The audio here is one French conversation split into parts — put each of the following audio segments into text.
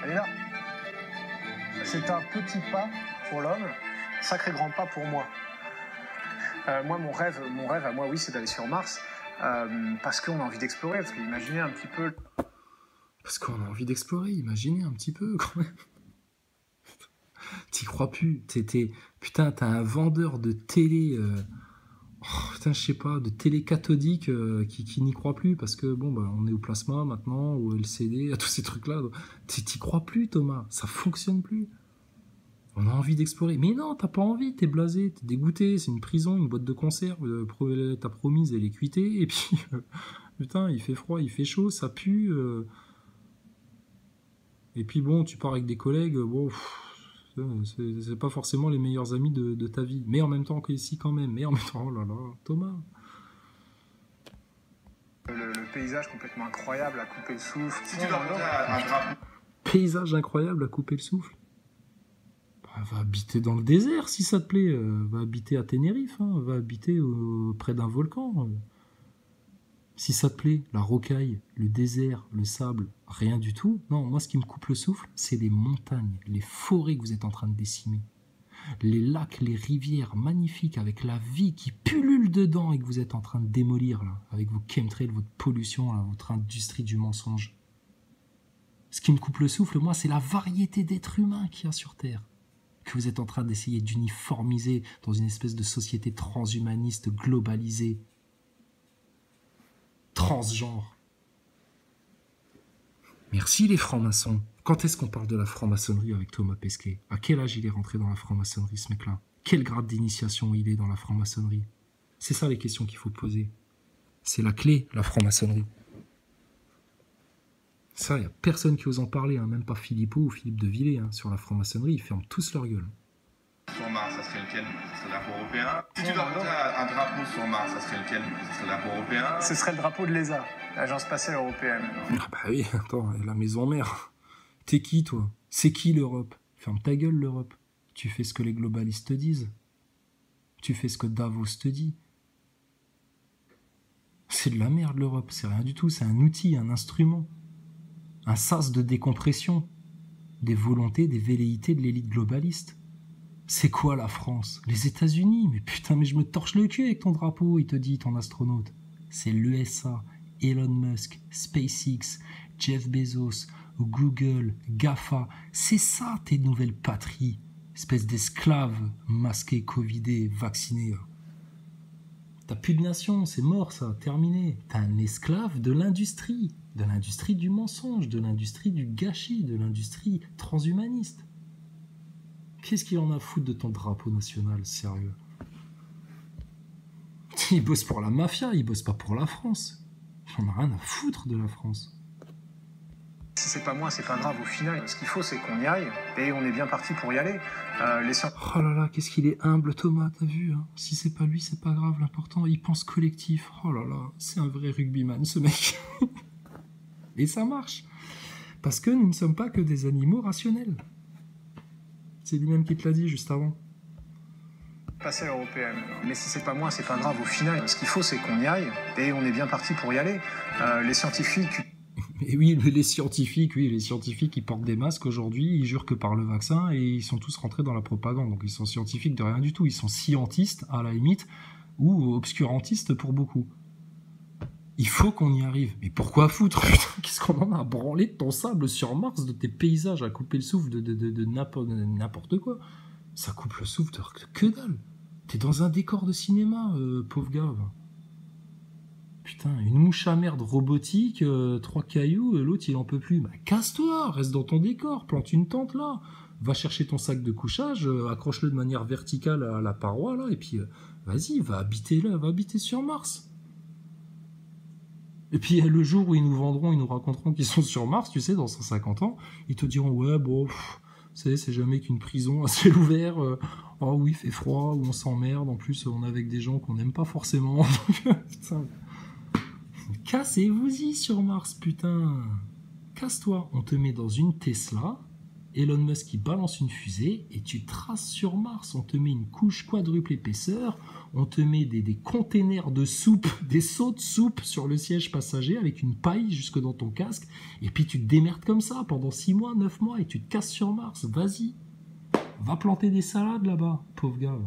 Elle est là. C'est un petit pas pour l'homme, sacré grand pas pour moi. Moi, mon rêve à moi, oui, c'est d'aller sur Mars, parce qu'on a envie d'explorer, parce qu'imaginez un petit peu... Parce qu'on a envie d'explorer, imaginez un petit peu, quand même. T'y crois plus. Putain, t'as un vendeur de télé... putain, je sais pas, de télé cathodique qui n'y croit plus, parce que, bon, bah, on est au plasma, maintenant, au LCD, à tous ces trucs-là. T'y crois plus, Thomas. Ça fonctionne plus. On a envie d'explorer. Mais non, t'as pas envie, t'es blasé, t'es dégoûté, c'est une prison, une boîte de conserve, t'as promise, elle est cuitée, et puis, putain, il fait froid, il fait chaud, ça pue. Et puis bon, tu pars avec des collègues, bon, c'est pas forcément les meilleurs amis de ta vie. Mais en même temps, si quand même, mais en même temps, oh là là, Thomas. Le paysage complètement incroyable à couper le souffle. Si tu dois monter un drapeau. Paysage incroyable à couper le souffle. Va habiter dans le désert si ça te plaît, va habiter à Tenerife, hein. Va habiter près d'un volcan. Si ça te plaît, la rocaille, le désert, le sable, rien du tout. Non, moi ce qui me coupe le souffle, c'est les montagnes, les forêts que vous êtes en train de décimer. Les lacs, les rivières magnifiques avec la vie qui pullule dedans et que vous êtes en train de démolir là, avec vos chemtrails, votre pollution, là, votre industrie du mensonge. Ce qui me coupe le souffle, moi, c'est la variété d'êtres humains qu'il y a sur Terre, que vous êtes en train d'essayer d'uniformiser dans une espèce de société transhumaniste globalisée, transgenre. Merci les francs-maçons. Quand est-ce qu'on parle de la franc-maçonnerie avec Thomas Pesquet? À quel âge il est rentré dans la franc-maçonnerie, ce mec-là? Quel grade d'initiation il est dans la franc-maçonnerie? C'est ça les questions qu'il faut poser. C'est la clé, la franc-maçonnerie. Ça, il n'y a personne qui ose en parler, hein, même pas Philippot ou Philippe de Villiers, hein, sur la franc-maçonnerie, ils ferment tous leur gueule. Sur Mars, ça serait lequel? Ça serait le drapeau européen. Si tu dois monter un drapeau sur Mars, ça serait lequel? Ça serait le drapeau européen. Ce serait le drapeau de l'ESA, l'Agence spatiale européenne. Ah bah oui, attends, la maison mère. T'es qui, toi? C'est qui l'Europe? Ferme ta gueule, l'Europe. Tu fais ce que les globalistes te disent. Tu fais ce que Davos te dit. C'est de la merde, l'Europe. C'est rien du tout. C'est un outil, un instrument. Un sas de décompression. Des volontés, des velléités de l'élite globaliste. C'est quoi la France? Les États-Unis? Mais putain, mais je me torche le cul avec ton drapeau, il te dit, ton astronaute. C'est l'ESA, Elon Musk, SpaceX, Jeff Bezos, Google, GAFA. C'est ça tes nouvelles patries. Espèce d'esclaves masqués, covidés, vaccinés. T'as plus de nation, c'est mort ça, terminé. T'es un esclave de l'industrie du mensonge, de l'industrie du gâchis, de l'industrie transhumaniste. Qu'est-ce qu'il en a à foutre de ton drapeau national, sérieux? Il bosse pour la mafia, il bosse pas pour la France. Il en a rien à foutre de la France. Si c'est pas moi, c'est pas grave au final. Ce qu'il faut, c'est qu'on y aille, et on est bien parti pour y aller. Oh là là, qu'est-ce qu'il est humble, Thomas, t'as vu, hein? Si c'est pas lui, c'est pas grave, l'important, il pense collectif. Oh là là, c'est un vrai rugbyman, ce mec. Et ça marche. Parce que nous ne sommes pas que des animaux rationnels. C'est lui-même qui te l'a dit juste avant. Passer à l'européenne. Mais si c'est pas moi, c'est pas grave au final. Ce qu'il faut, c'est qu'on y aille, et on est bien parti pour y aller. Les scientifiques... Et oui, les scientifiques, ils portent des masques aujourd'hui, ils jurent que par le vaccin, et ils sont tous rentrés dans la propagande. Donc ils sont scientifiques de rien du tout. Ils sont scientistes, à la limite, ou obscurantistes pour beaucoup. Il faut qu'on y arrive. Mais pourquoi foutre? Putain, qu'est-ce qu'on en a à branler de ton sable sur Mars, de tes paysages, à couper le souffle de n'importe quoi? Ça coupe le souffle de que dalle. T'es dans un décor de cinéma, pauvre gars. Putain, une mouche à merde robotique, 3 cailloux, l'autre il en peut plus. Bah, casse-toi, reste dans ton décor, plante une tente là. Va chercher ton sac de couchage, accroche-le de manière verticale à la paroi là, et puis vas-y, va habiter là, va habiter sur Mars. Et puis le jour où ils nous vendront, ils nous raconteront qu'ils sont sur Mars, tu sais, dans 150 ans, ils te diront ouais bon, c'est jamais qu'une prison à ciel ouvert. Oh oui, il fait froid, ou on s'emmerde, en plus on est avec des gens qu'on n'aime pas forcément. Putain. Cassez-vous-y sur Mars, putain. Casse-toi, on te met dans une Tesla, Elon Musk qui balance une fusée et tu traces sur Mars. On te met une couche quadruple épaisseur, on te met des containers de soupe, des seaux de soupe sur le siège passager avec une paille jusque dans ton casque, et puis tu te démerdes comme ça pendant 6 mois, 9 mois et tu te casses sur Mars. Vas-y, va planter des salades là-bas, pauvre gars.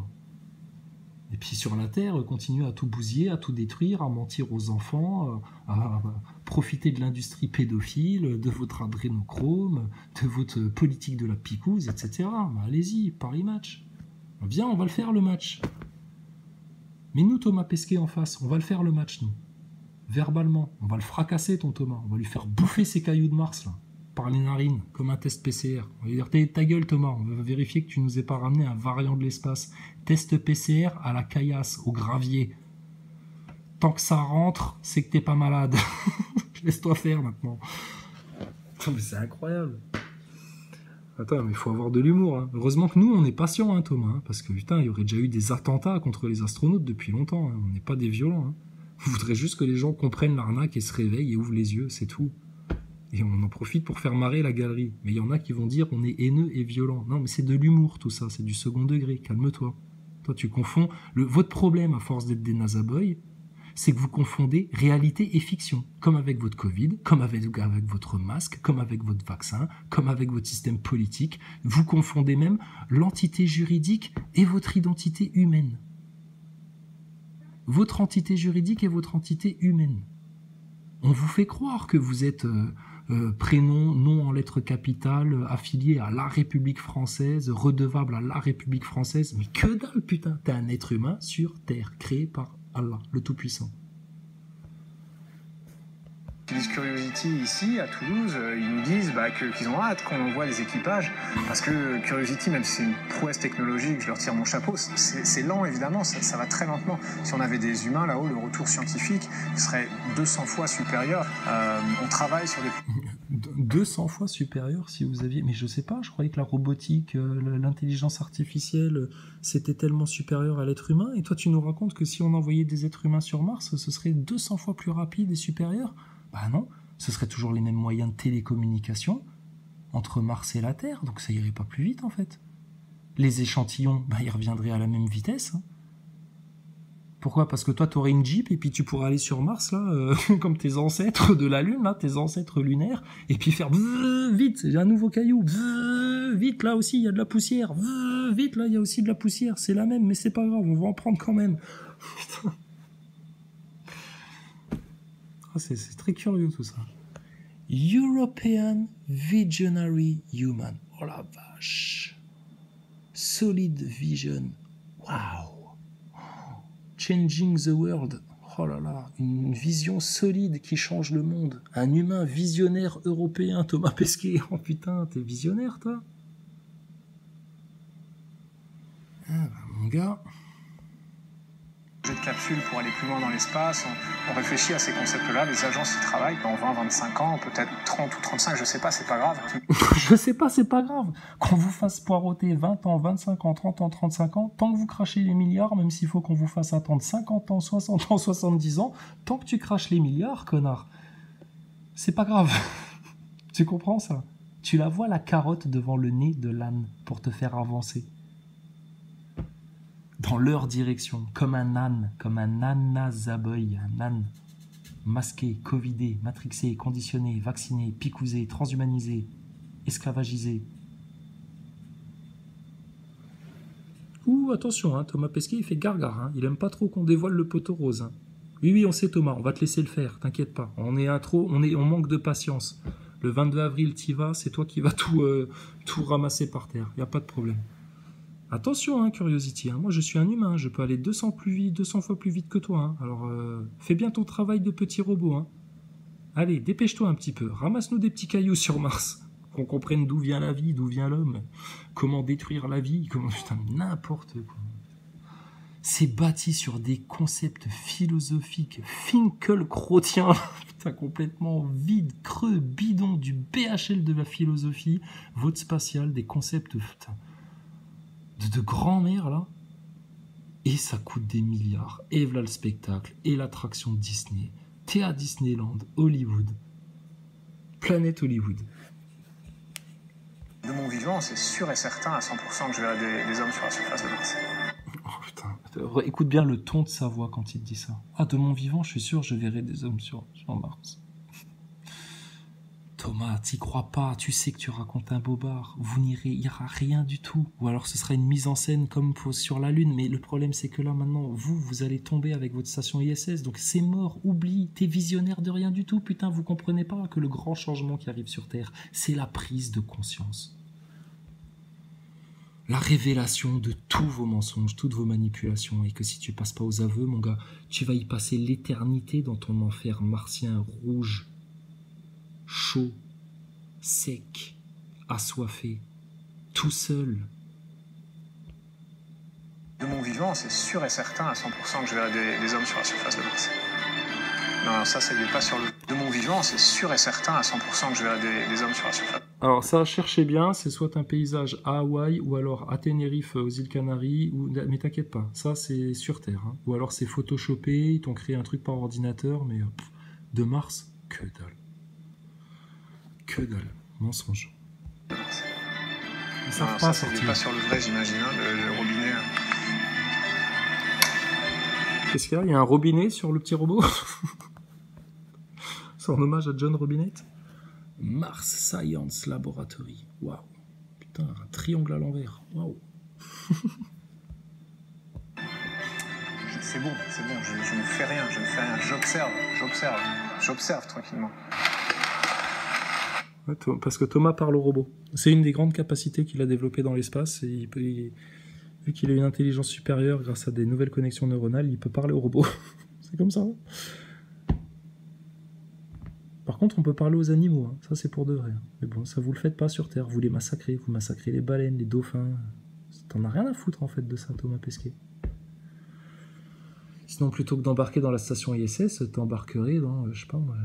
Et puis sur la Terre, continue à tout bousiller, à tout détruire, à mentir aux enfants, à profiter de l'industrie pédophile, de votre adrénochrome, de votre politique de la picouse, etc. Ben allez-y, Paris Match. Viens, on va le faire le match. Mais nous, Thomas Pesquet en face, on va le faire le match, nous. Verbalement, on va le fracasser, ton Thomas. On va lui faire bouffer ses cailloux de Mars, là, par les narines, comme un test PCR. On va lui dire, ta gueule, Thomas, on va vérifier que tu nous aies pas ramené un variant de l'espace. Test PCR à la caillasse, au gravier. Tant que ça rentre, c'est que t'es pas malade. Laisse-toi faire, maintenant. Mais c'est incroyable. Attends, mais il faut avoir de l'humour. Hein. Heureusement que nous, on est patients, hein, Thomas. Hein, parce que, putain, il y aurait déjà eu des attentats contre les astronautes depuis longtemps. Hein. On n'est pas des violents. Hein. On voudrait juste que les gens comprennent l'arnaque et se réveillent et ouvrent les yeux, c'est tout. Et on en profite pour faire marrer la galerie. Mais il y en a qui vont dire on est haineux et violent. Non, mais c'est de l'humour tout ça, c'est du second degré. Calme-toi. Toi, tu confonds. Votre problème, à force d'être des nazaboys, c'est que vous confondez réalité et fiction. Comme avec votre Covid, comme avec votre masque, comme avec votre vaccin, comme avec votre système politique. Vous confondez même l'entité juridique et votre identité humaine. Votre entité juridique et votre entité humaine. On vous fait croire que vous êtes prénom, nom en lettres capitales, affilié à la République française, redevable à la République française. Mais que dalle, putain, t'es un être humain sur Terre, créé par Allah, le Tout-Puissant. Ils disent Curiosity ici, à Toulouse, ils nous disent qu'ils ont hâte qu'on envoie les équipages, parce que Curiosity, même si c'est une prouesse technologique, je leur tire mon chapeau, c'est lent évidemment, ça va très lentement. Si on avait des humains là-haut, le retour scientifique serait 200 fois supérieur. On travaille sur des... 200 fois supérieur si vous aviez... Mais je sais pas, je croyais que la robotique, l'intelligence artificielle, c'était tellement supérieur à l'être humain, et toi tu nous racontes que si on envoyait des êtres humains sur Mars, ce serait 200 fois plus rapide et supérieur? Bah non, ce serait toujours les mêmes moyens de télécommunication entre Mars et la Terre, donc ça irait pas plus vite en fait. Les échantillons, ils reviendraient à la même vitesse. Hein. Pourquoi? Parce que toi tu aurais une Jeep et puis tu pourrais aller sur Mars là, comme tes ancêtres de la Lune, là, tes ancêtres lunaires, et puis faire vite, il y a un nouveau caillou, vite là aussi il y a de la poussière, vite là il y a aussi de la poussière, c'est la même mais c'est pas grave, on va en prendre quand même. Putain. C'est très curieux tout ça. European Visionary Human. Oh la vache. Solid Vision. Wow. Changing the World. Oh là là. Une vision solide qui change le monde. Un humain visionnaire européen, Thomas Pesquet. Oh putain, t'es visionnaire toi? Ah bah, mon gars... de capsules pour aller plus loin dans l'espace, on réfléchit à ces concepts-là, les agences y travaillent, dans 20, 25 ans, peut-être 30 ou 35, je sais pas, c'est pas grave. Je sais pas, c'est pas grave. Qu'on vous fasse poireauter 20 ans, 25 ans, 30 ans, 35 ans, tant que vous crachez les milliards, même s'il faut qu'on vous fasse attendre 50 ans, 60 ans, 70 ans, tant que tu craches les milliards, connard, c'est pas grave. Tu comprends ça? Tu la vois la carotte devant le nez de l'âne pour te faire avancer. Dans leur direction, comme un âne, comme un anazaboy, un âne masqué, covidé, matrixé, conditionné, vacciné, picousé, transhumanisé, esclavagisé. Ouh, attention, hein, Thomas Pesquet, il fait gargare, hein, il aime pas trop qu'on dévoile le poteau rose. Hein. Oui, on sait Thomas, on va te laisser le faire, t'inquiète pas, on manque de patience. Le 22 avril, t'y vas, c'est toi qui vas tout ramasser par terre, y a pas de problème. Attention, hein, Curiosity, hein. Moi je suis un humain, je peux aller 200 fois plus vite que toi. Hein. Alors fais bien ton travail de petit robot. Hein. Allez, dépêche-toi un petit peu, ramasse-nous des petits cailloux sur Mars, qu'on comprenne d'où vient la vie, d'où vient l'homme, comment détruire la vie, comment... Putain, n'importe quoi. C'est bâti sur des concepts philosophiques finkelkrautiens, putain, complètement vide, creux, bidon, du BHL de la philosophie, vote spatial, des concepts... Putain, de grand-mère là, et ça coûte des milliards, et voilà le spectacle, et l'attraction de Disney, t'es à Disneyland, Hollywood, planète Hollywood. De mon vivant, c'est sûr et certain à 100% que je verrai des hommes sur la surface de Mars. Oh putain, écoute bien le ton de sa voix quand il te dit ça. Ah, de mon vivant, je suis sûr, je verrai des hommes sur Mars. Thomas, t'y crois pas, tu sais que tu racontes un bobard, il n'y aura rien du tout. Ou alors ce sera une mise en scène comme sur la Lune, mais le problème c'est que là maintenant, vous allez tomber avec votre station ISS, donc c'est mort, oublie, t'es visionnaire de rien du tout, putain, vous comprenez pas que le grand changement qui arrive sur Terre, c'est la prise de conscience. La révélation de tous vos mensonges, toutes vos manipulations, et que si tu passes pas aux aveux, mon gars, tu vas y passer l'éternité dans ton enfer martien rouge, chaud, sec, assoiffé, tout seul. De mon vivant, c'est sûr et certain à 100% que je verrai des hommes sur la surface de Mars. Non, alors ça y est pas sur le... De mon vivant, c'est sûr et certain à 100% que je verrai des hommes sur la surface. Alors ça, cherchez bien, c'est soit un paysage à Hawaï, ou alors à Tenerife, aux îles Canaries, mais t'inquiète pas, ça c'est sur Terre. Hein. Ou alors c'est photoshopé, ils t'ont créé un truc par ordinateur, mais de Mars, que dalle. Que dalle, mensonge. Ils savent Non, pas ça y sortir. est pas sur le vrai, j'imagine, hein, le robinet. Qu'est-ce qu'il y a ? Il y a un robinet sur le petit robot. C'est en hommage à John Robinette. Mars Science Laboratory. Waouh. Putain, un triangle à l'envers. Waouh. C'est bon, je ne fais rien, j'observe tranquillement. Ouais, parce que Thomas parle au robot. C'est une des grandes capacités qu'il a développées dans l'espace. Et vu qu'il a une intelligence supérieure grâce à des nouvelles connexions neuronales, il peut parler au robot. C'est comme ça. Hein. Par contre, on peut parler aux animaux. Hein. Ça, c'est pour de vrai. Mais bon, ça, vous le faites pas sur Terre. Vous les massacrez. Vous massacrez les baleines, les dauphins. T'en as rien à foutre, en fait, de ça, Thomas Pesquet. Sinon, plutôt que d'embarquer dans la station ISS, t'embarquerais dans, je sais pas moi,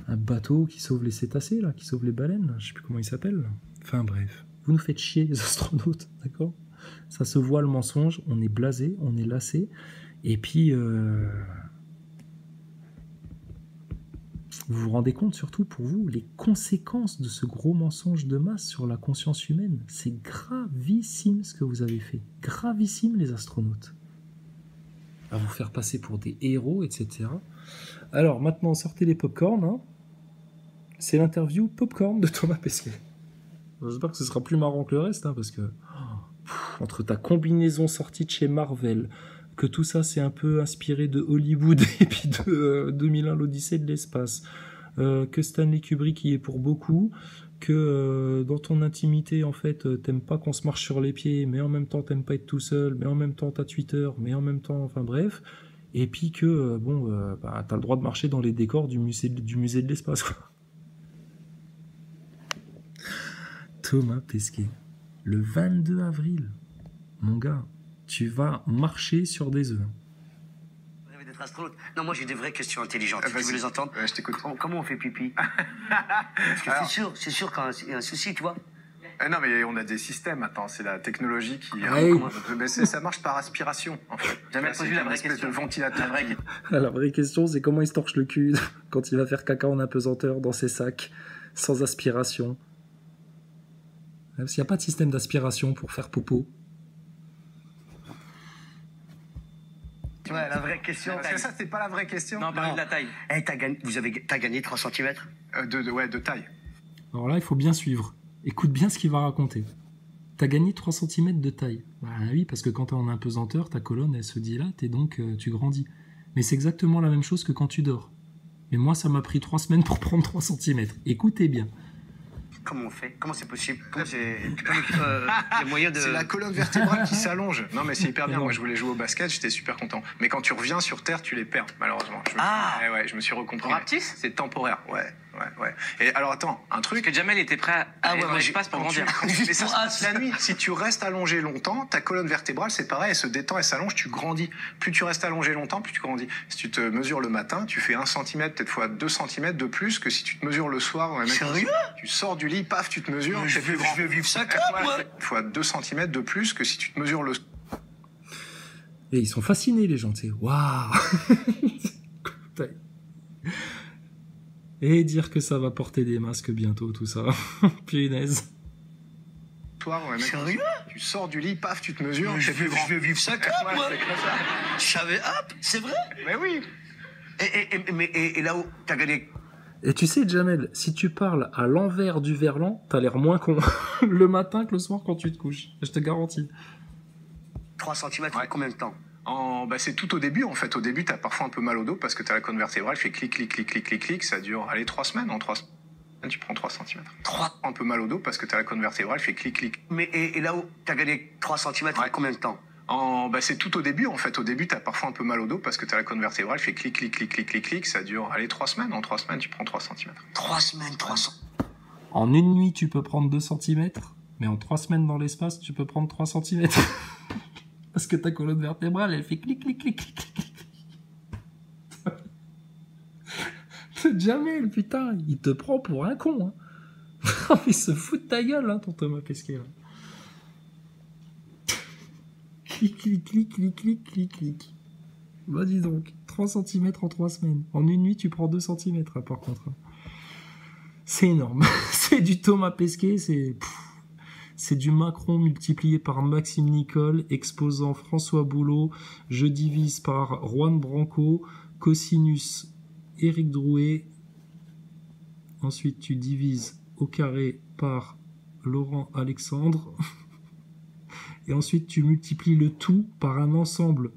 un bateau qui sauve les cétacés, là, qui sauve les baleines, là. Je sais plus comment il s'appelle. Là. Enfin bref, vous nous faites chier les astronautes, d'accord ? Ça se voit le mensonge, on est blasé, on est lassé, et puis vous vous rendez compte surtout pour vous les conséquences de ce gros mensonge de masse sur la conscience humaine. C'est gravissime ce que vous avez fait, gravissime les astronautes. À vous faire passer pour des héros, etc. Alors maintenant, sortez les popcorn. Hein. C'est l'interview popcorn de Thomas Pesquet. J'espère que ce sera plus marrant que le reste, hein, parce que entre ta combinaison sortie de chez Marvel, que tout ça c'est un peu inspiré de Hollywood et puis de 2001 l'Odyssée de l'espace, que Stanley Kubrick y est pour beaucoup, que dans ton intimité en fait t'aimes pas qu'on se marche sur les pieds, mais en même temps t'aimes pas être tout seul, mais en même temps t'as Twitter, mais en même temps, enfin bref, et puis que t'as le droit de marcher dans les décors du musée de l'espace, quoi. Thomas Pesquet, le 22 avril, mon gars, tu vas marcher sur des œufs. Vous rêvez d'être astronaute ? Non, moi j'ai des vraies questions intelligentes. Tu veux les entendre ? Ouais, je t'écoute. Comment on fait pipi ? Parce que c'est sûr quand il y a un souci, tu vois. Non, mais on a des systèmes maintenant, c'est la technologie qui... Ouais. ça marche par aspiration, en fait. Jamais Là, posé c'est la une vraie espèce question. de ventilateur. La vraie question, c'est comment il se torche le cul quand il va faire caca en apesanteur dans ses sacs, sans aspiration. Parce qu'il n'y a pas de système d'aspiration pour faire popo. Ouais, la vraie question. Parce que ça, c'est pas la vraie question. Non, parlez de la taille. Eh, t'as gagné 3 cm. De taille. Alors là, il faut bien suivre. Écoute bien ce qu'il va raconter. T'as gagné 3 cm de taille. Bah oui, parce que quand t'es en apesanteur, ta colonne, elle se dilate et donc tu grandis. Mais c'est exactement la même chose que quand tu dors. Mais moi, ça m'a pris 3 semaines pour prendre 3 cm. Écoutez bien. Comment on fait ? Comment c'est possible ? Il y a moyen de... C'est la colonne vertébrale qui s'allonge. Non, mais c'est hyper bien. Non. Moi, je voulais jouer au basket, j'étais super content. Mais quand tu reviens sur Terre, tu les perds, malheureusement. Je me suis recomprimé. Raptis ? C'est temporaire, ouais. Et alors, attends, un truc... Parce que Jamel était prêt à aller dans l'espace pour grandir. Mais ça se passe la nuit. Si tu restes allongé longtemps, ta colonne vertébrale, c'est pareil, elle se détend, elle s'allonge, tu grandis. Plus tu restes allongé longtemps, plus tu grandis. Si tu te mesures le matin, tu fais 1 cm, peut-être fois 2 cm de plus que si tu te mesures le soir. Sérieux ? Tu sors du lit, paf, tu te mesures. Je veux vivre ça comme moi. Fois 2 cm de plus que si tu te mesures le... Et ils sont fascinés, les gens, tu sais. Waouh. Et dire que ça va porter des masques bientôt, tout ça. Punaise. Toi, ouais, mec, Sérieux? tu sors du lit, paf, tu te mesures. Je t'es plus grand. vais vivre ça comme Ouais, moi. c'est comme ça. Je savais, hop, c'est vrai. Mais oui. Et là-haut, t'as gagné Et tu sais, Jamel, si tu parles à l'envers du verlan, t'as l'air moins con le matin que le soir quand tu te couches. Je te garantis. 3 cm Ouais. combien de temps? Bah, c'est tout au début, en fait. Au début, t'as parfois un peu mal au dos parce que t'as la colonne vertébrale, fait clic, clic, clic, clic, clic, clic. Ça dure, allez, 3 semaines. En 3 semaines, tu prends 3 cm. 3. Un peu mal au dos parce que t'as la colonne vertébrale, fait clic, clic. Et là-haut, t'as gagné 3 cm Ouais. combien de temps? Bah, c'est tout au début, en fait. Au début, t'as parfois un peu mal au dos parce que t'as la colonne vertébrale, fait clic, clic, clic, clic, clic, clic. Ça dure, allez, 3 semaines. En 3 semaines, tu prends 3 cm. 3 semaines, 300. En une nuit, tu peux prendre 2 cm, mais en 3 semaines dans l'espace, tu peux prendre 3 cm. Parce que ta colonne vertébrale, elle fait clic, clic, clic, clic, clic. Jamel, putain, il te prend pour un con. Hein. Il se fout de ta gueule, hein, ton Thomas Pesquet. Là. Clic, clic, clic, clic, clic, clic, clic. Bah dis donc, 3 cm en 3 semaines. En une nuit, tu prends 2 cm, hein, par contre. C'est énorme. C'est du Thomas Pesquet, c'est du Macron multiplié par Maxime Nicole, exposant François Boulot. Je divise par Juan Branco, cosinus Éric Drouet. Ensuite, tu divises au carré par Laurent Alexandre. Et ensuite, tu multiplies le tout par un ensemble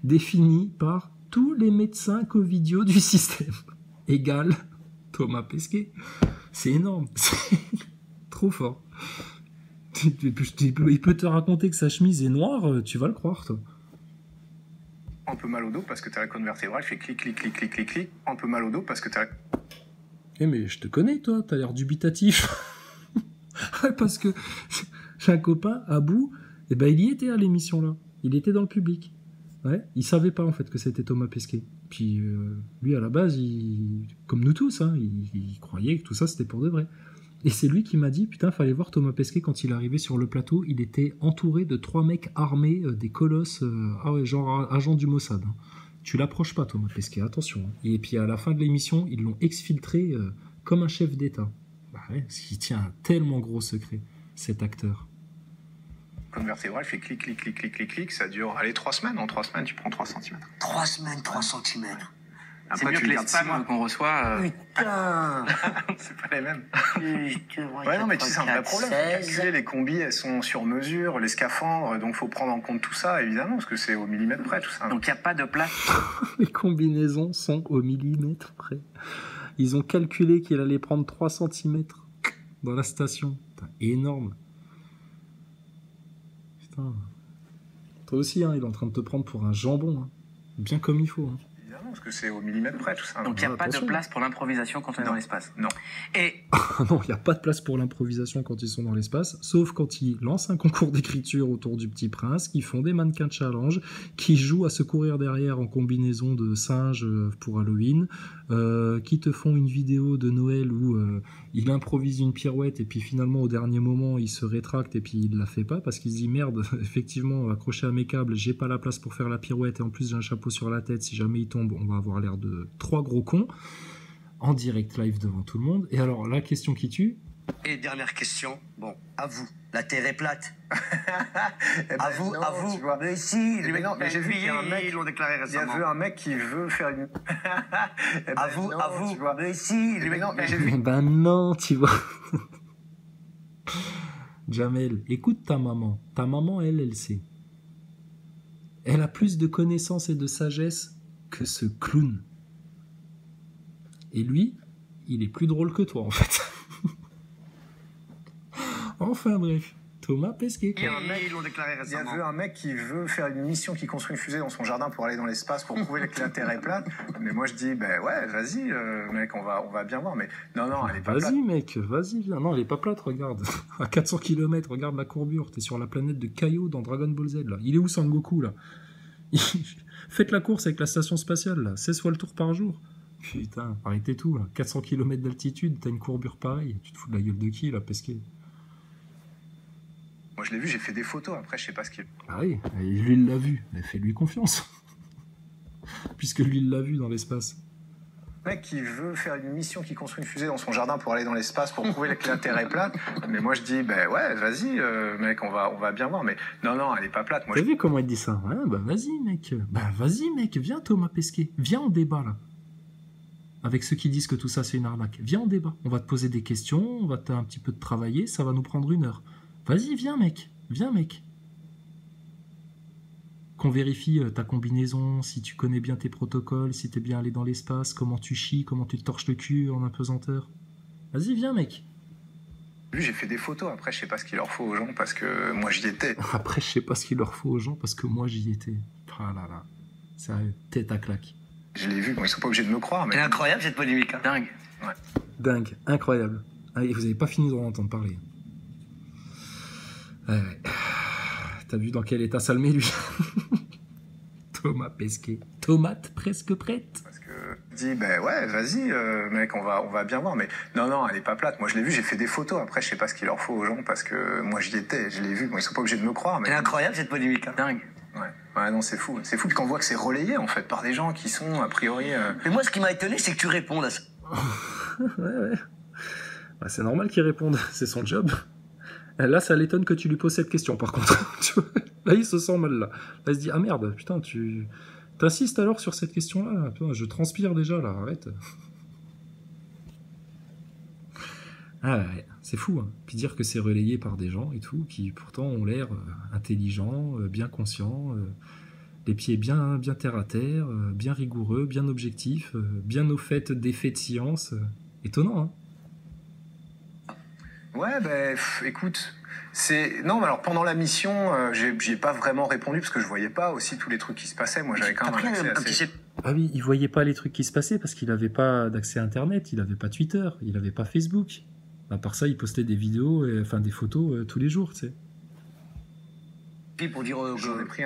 défini par tous les médecins covidiaux du système. Égal Thomas Pesquet. C'est énorme. C'est trop fort. Il peut te raconter que sa chemise est noire, tu vas le croire, toi. Un peu mal au dos parce que t'as la colonne vertébrale, fait clic, clic, clic, clic, clic, clic. Un peu mal au dos parce que t'as la... Eh mais je te connais, toi, t'as l'air dubitatif. Parce que j'ai un copain, Abou, et ben il y était à l'émission là. Il était dans le public. Ouais, il savait pas en fait que c'était Thomas Pesquet. Puis lui à la base, comme nous tous, hein, il croyait que tout ça c'était pour de vrai. Et c'est lui qui m'a dit, putain, fallait voir Thomas Pesquet quand il est arrivé sur le plateau. Il était entouré de 3 mecs armés, des colosses, ah ouais, genre agents du Mossad. Hein. Tu l'approches pas, Thomas Pesquet, attention. Hein. Et puis à la fin de l'émission, ils l'ont exfiltré comme un chef d'État. Bah ouais, parce qu'il tient un tellement gros secret, cet acteur. colonne vertébrale, fait clic, clic, clic, clic, clic, clic. Ça dure, allez, 3 semaines. En 3 semaines, tu prends 3 cm. 3 semaines, 3 cm. C'est mieux que les spams qu'on reçoit. Putain. C'est pas les mêmes. Putain, Ouais, non, mais tu sais, c'est un vrai problème. Faut 16. calculer, les combis, elles sont sur mesure, les scaphandres, donc faut prendre en compte tout ça, évidemment, parce que c'est au millimètre près, tout ça. Donc il n'y a pas de place. Les combinaisons sont au millimètre près. Ils ont calculé qu'il allait prendre 3 cm dans la station. Putain, énorme. Putain. Toi aussi, hein, il est en train de te prendre pour un jambon. Hein. Bien comme il faut. Hein. Évidemment, parce que c'est au millimètre près, tout ça. Donc il n'y a pas de attention. place pour l'improvisation quand on est dans l'espace. Non. Et Ah non, il n'y a pas de place pour l'improvisation quand ils sont dans l'espace, sauf quand ils lancent un concours d'écriture autour du Petit Prince, qui font des mannequins de challenge, qui jouent à se courir derrière en combinaison de singes pour Halloween, qui te font une vidéo de Noël où il improvise une pirouette et puis finalement au dernier moment il se rétracte et puis il la fait pas parce qu'il se dit merde, effectivement accroché à mes câbles, j'ai pas la place pour faire la pirouette et en plus j'ai un chapeau sur la tête, si jamais il tombe on va avoir l'air de 3 gros cons. En direct live devant tout le monde. Et alors, la question qui tue... Et dernière question. Bon, à vous. La Terre est plate. Eh ben, À vous, non, à vous. tu vois. Mais si, Eh ben non, mais j'ai vu qu'il y a un mec, ils l'ont déclaré il y a récemment. vu un mec qui veut faire une... Eh ben À vous, non, à vous. tu vois. Mais si, Eh ben non, mais j'ai vu... Ben non, tu vois. Jamel, écoute ta maman. Ta maman, elle sait. Elle a plus de connaissances et de sagesse que ce clown. Et lui, il est plus drôle que toi, en fait. Enfin bref, Thomas Pesquet. Il y a un mec, Ils l'ont déclaré il y a récemment. vu un mec qui veut faire une mission, qui construit une fusée dans son jardin pour aller dans l'espace, pour prouver que la Terre est plate. Mais moi je dis, ben ouais, vas-y, mec, on va bien voir. Mais non, elle est pas plate. Vas-y mec, vas-y, viens. Non, elle est pas plate, regarde. À 400 km, regarde la courbure. T'es sur la planète de Kaio dans Dragon Ball Z, là. Il est où Sangoku, là? Faites la course avec la station spatiale, là. 16 fois le tour par jour. Putain, arrêtez tout, là. 400 km d'altitude, t'as une courbure pareille. Tu te fous de la gueule de qui, là, Pesquet? Moi je l'ai vu, j'ai fait des photos, après je sais pas ce qu'il... Ah oui, et lui, il l'a vu. Mais fais-lui confiance. Puisque lui, il l'a vu dans l'espace. Mec qui veut faire une mission, qui construit une fusée dans son jardin pour aller dans l'espace, pour prouver que la Terre est plate. Mais moi je dis, ben ouais, vas-y, mec, on va bien voir. Mais non, elle est pas plate. T'as vu comment il dit ça? Ouais, bah vas-y, mec. Bah vas-y, mec, viens Thomas Pesquet. Viens en débat, là. Avec ceux qui disent que tout ça c'est une arnaque. Viens en débat. On va te poser des questions, on va un petit peu te travailler, ça va nous prendre 1 heure. Vas-y, viens, mec. Viens, mec. Qu'on vérifie ta combinaison, si tu connais bien tes protocoles, si t'es bien allé dans l'espace, comment tu chies, comment tu te torches le cul en apesanteur. Vas-y, viens, mec. J'ai fait des photos, après je sais pas ce qu'il leur faut aux gens parce que moi j'y étais. Après je sais pas ce qu'il leur faut aux gens parce que moi j'y étais. Ah là là, sérieux, tête à claque. Je l'ai vu, bon, ils sont pas obligés de me croire. Mais... C'est incroyable cette polémique, hein. Dingue. Ouais. Dingue, incroyable. Ah, et vous avez pas fini d'en entendre parler. Ouais. T'as vu dans quel état ça le met, lui? Thomas Pesquet. Tomate presque prête. Parce que je dis, ben ouais, vas-y, mec, on va bien voir. Mais non, elle est pas plate. Moi, je l'ai vu, j'ai fait des photos. Après, je sais pas ce qu'il leur faut aux gens parce que moi, j'y étais, je l'ai vu. Bon, ils sont pas obligés de me croire. Mais... C'est incroyable cette polémique, hein. Dingue. Ouais, non, c'est fou. C'est fou, puis qu'on voit que c'est relayé, en fait, par des gens qui sont, a priori... Mais moi, ce qui m'a étonné, c'est que tu répondes à ça. Ouais. Bah, c'est normal qu'il réponde, c'est son job. Là, ça l'étonne que tu lui poses cette question, par contre. Là, il se sent mal, là. Là, il se dit, ah merde, putain, tu... T'insistes alors sur cette question-là? Putain, je transpire déjà, là, arrête. Ah ouais, c'est fou, hein. Puis dire que c'est relayé par des gens et tout, qui pourtant ont l'air intelligents, bien conscients, les pieds bien terre à terre, bien rigoureux, bien objectifs, bien au fait des faits de science. Étonnant, hein. Ouais, ben, écoute, c'est... Non, mais alors, pendant la mission, j'ai pas vraiment répondu, parce que je voyais pas aussi tous les trucs qui se passaient. Moi, j'avais quand même un accès assez... Ah oui, il voyait pas les trucs qui se passaient, parce qu'il avait pas d'accès à Internet, il avait pas Twitter, il avait pas Facebook. À part ça, il postait des vidéos, enfin des photos tous les jours, tu sais. Puis pour dire... J'en ai pris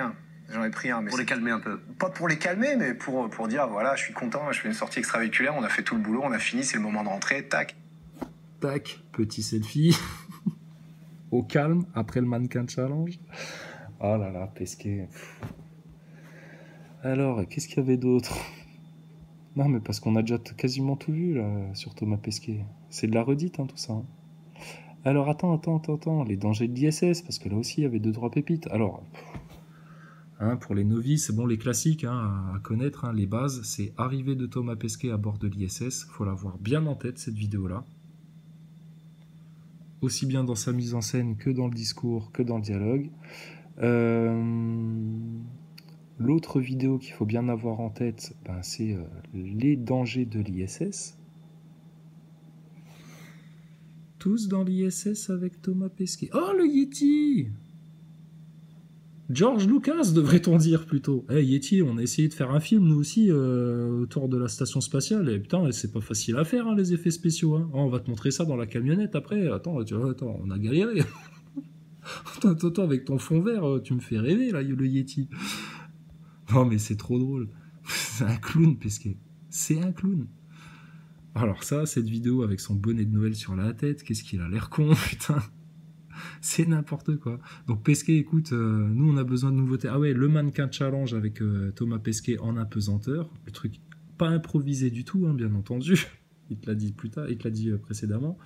un. Mais pour les calmer un peu. Pas pour les calmer, mais pour dire, voilà, je suis content, je fais une sortie extravéhiculaire, on a fait tout le boulot, on a fini, c'est le moment de rentrer, tac. Tac, petit selfie. Au calme, après le mannequin challenge. Oh là là, Pesquet. Alors, qu'est-ce qu'il y avait d'autre? Non, mais parce qu'on a déjà quasiment tout vu, là, sur Thomas Pesquet. C'est de la redite, hein, tout ça. Hein. Alors, attends. Les dangers de l'ISS, parce que là aussi, il y avait 2-3 pépites. Alors, hein, pour les novices, bon, les classiques hein, à connaître, hein, les bases, c'est arrivée de Thomas Pesquet à bord de l'ISS. Il faut l'avoir bien en tête, cette vidéo-là. Aussi bien dans sa mise en scène que dans le discours, que dans le dialogue. L'autre vidéo qu'il faut bien avoir en tête, ben, c'est les dangers de l'ISS. Tous dans l'ISS avec Thomas Pesquet. Oh, le Yeti! George Lucas, devrait-on dire plutôt. Hey, Yeti, on a essayé de faire un film, nous aussi, autour de la station spatiale. Et putain, c'est pas facile à faire, hein, les effets spéciaux. Hein. Oh, on va te montrer ça dans la camionnette après. Attends, on a galéré. Attends, avec ton fond vert, tu me fais rêver, là, le Yeti. Non, mais c'est trop drôle. C'est un clown, Pesquet. C'est un clown. Alors ça, cette vidéo avec son bonnet de Noël sur la tête, qu'est-ce qu'il a l'air con, putain. C'est n'importe quoi. Donc Pesquet, écoute, nous on a besoin de nouveautés. Ah ouais, le mannequin challenge avec Thomas Pesquet en apesanteur. Le truc pas improvisé du tout, hein, bien entendu. Il te l'a dit plus tard, il te l'a dit précédemment.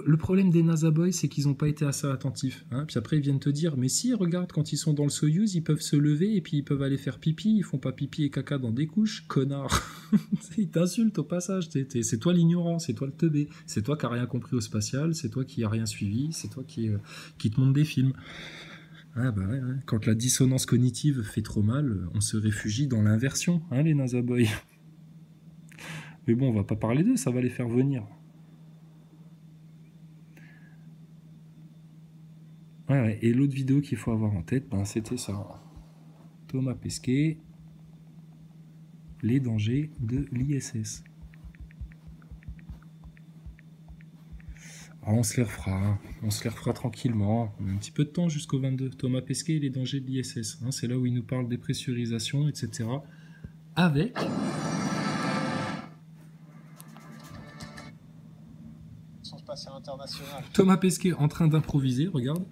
Le problème des NASA Boys, c'est qu'ils n'ont pas été assez attentifs. Hein. Puis après, ils viennent te dire, mais si, regarde, quand ils sont dans le Soyuz, ils peuvent se lever et puis ils peuvent aller faire pipi. Ils font pas pipi et caca dans des couches, connard. Ils t'insultent au passage. C'est toi l'ignorant, c'est toi le teubé. C'est toi qui n'as rien compris au spatial, c'est toi qui n'as rien suivi, c'est toi qui te montre des films. Ah bah ouais. Quand la dissonance cognitive fait trop mal, on se réfugie dans l'inversion, hein, les NASA Boys. Mais bon, on va pas parler d'eux, ça va les faire venir. Ouais. Et l'autre vidéo qu'il faut avoir en tête, ben, c'était ça. Thomas Pesquet, les dangers de l'ISS. On se les refera tranquillement. On a un petit peu de temps jusqu'au 22. Thomas Pesquet et les dangers de l'ISS. Hein, c'est là où il nous parle des pressurisations, etc. Avec... Spatial international. Thomas Pesquet en train d'improviser, regarde.